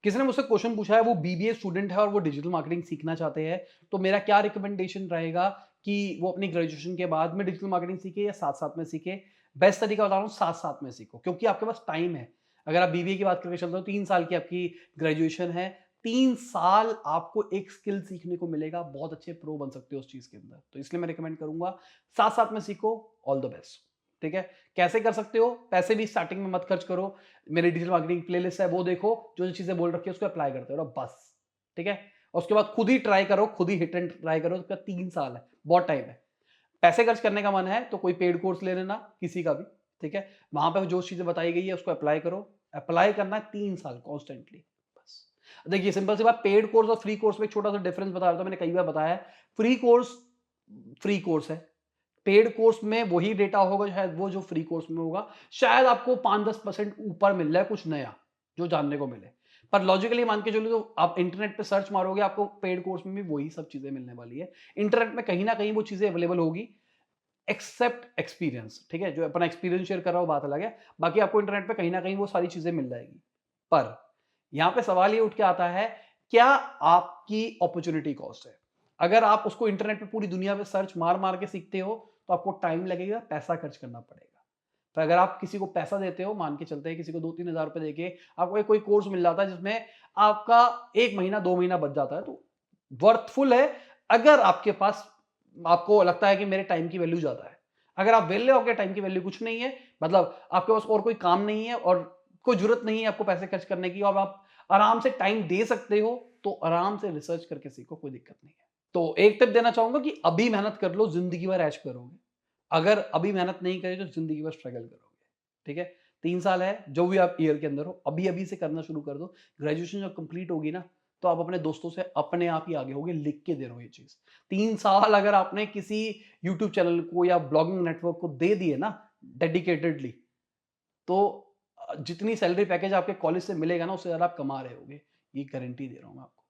किसी ने मुझसे क्वेश्चन पूछा है, वो बीबीए स्टूडेंट है और वो डिजिटल मार्केटिंग सीखना चाहते हैं, तो मेरा क्या रिकमेंडेशन रहेगा कि वो अपनी ग्रेजुएशन के बाद में डिजिटल मार्केटिंग सीखे या साथ-साथ में सीखे? बेस्ट तरीका बता रहा हूँ, साथ-साथ में सीखो, क्योंकि आपके पास टाइम है। अगर आप बीबीए की बात करके चल रहे हो, 3 साल की आपकी ग्रेजुएशन है, 3 साल आपको एक स्किल सीखने को मिलेगा, बहुत अच्छे प्रो बन सकते हो उस चीज़ के अंदर। तो इसलिए मैं रिकमेंड करूँगा, साथ-साथ में सीखो, ऑल द बेस्ट। ठीक है? कैसे कर सकते हो? पैसे भी स्टार्टिंग में मत खर्च करो। मेरी डिजिटल मार्केटिंग प्लेलिस्ट है, वो देखो, जो-जो चीज़ें बोल रखी है उसको अप्लाई करते रहो बस। ठीक है? और उसके बाद खुद ही ट्राई करो, खुद ही हिट एंड ट्राई करो, उसका 3 साल है, बहुत टाइम है। पैसे खर्च करने का मन है तो कोई पेड कोर्स ले लेना, किसी का भी, ठीक है? वहाँ पे जो चीज़ें बताई गई है उसको अप्लाई करो। अप्लाई करना है 3 साल कॉन्स्टेंटली, बस। देखिए सिंपल सी बात, पेड कोर्स और फ्री कोर्स में एक छोटा-सा डिफरेंस बता देता हूँ, मैंने कई बार बताया है। फ्री कोर्स है। पेड कोर्स में वही डेटा होगा शायद वो जो फ्री कोर्स में होगा। शायद आपको 5-10% ऊपर मिल रहा है कुछ नया, जो जानने को मिले। पर लॉजिकली मान के चलो, तो आप इंटरनेट पे सर्च मारोगे, आपको पेड कोर्स में भी वही सब चीज़ें मिलने वाली है। इंटरनेट में कहीं न कहीं वो चीज़ें अवेलेबल होगी, एक्सेप्ट एक्सपीरियंस, ठीक है? जो अपना एक्सपीरियंस शेयर कर रहा हो, बात अलग है। बाकी आपको इंटरनेट पे कहीं न कहीं वो सारी चीज़ें मिल जाएगी। पर यहाँ पे सवाल ये उठ के आता है, क्या आपकी अपॉर्च्युनिटी कॉस्ट है? अगर आप उसको इंटरनेट पे पूरी दुनिया में सर्च मार-मार के सीखते हो, तो आपको टाइम लगेगा, पैसा खर्च करना पड़ेगा। पर अगर आप किसी को पैसा देते हो, मान के चलते हैं किसी को 2-3 हज़ार रुपए देके आपको एक कोई कोर्स मिल जाता है जिसमें आपका 1 महीना, 2 महीना बच जाता है, तो वर्थफुल है। अगर आपके पास, आपको लगता है कि मेरे टाइम की वैल्यू ज़्यादा है। अगर आप वेले हो, आपके टाइम की वैल्यू कुछ नहीं है, मतलब आपके पास और कोई काम नहीं है और कोई ज़रूरत नहीं है आपको पैसे खर्च करने की, और आप आराम से टाइम दे सकते हो, तो आराम से रिसर्च करके सीखो, कोई दिक्कत नहीं है। तो एक टिप देना चाहूँगा कि अभी मेहनत कर लो, ज़िंदगी भर ऐश करोगे। अगर अभी मेहनत नहीं करी तो ज़िंदगी भर स्ट्रगल करोगे। ठीक है? 3 साल है, जो भी आप ईयर के अंदर हो, अभी-अभी से करना शुरू कर दो। ग्रेजुएशन जब कंप्लीट होगी ना, तो आप अपने दोस्तों से अपने आप ही आगे होगे, लिख के दे रहा हूँ ये चीज़। 3 साल अगर आपने किसी यूट्यूब चैनल को या ब्लॉगिंग नेटवर्क को दे दिए ना डेडिकेटेडली, तो जितनी सैलरी पैकेज आपके कॉलेज से मिलेगा ना, उससे ज़्यादा आप कमा रहे होगे। ये गारंटी दे रहा हूँ मैं आपको।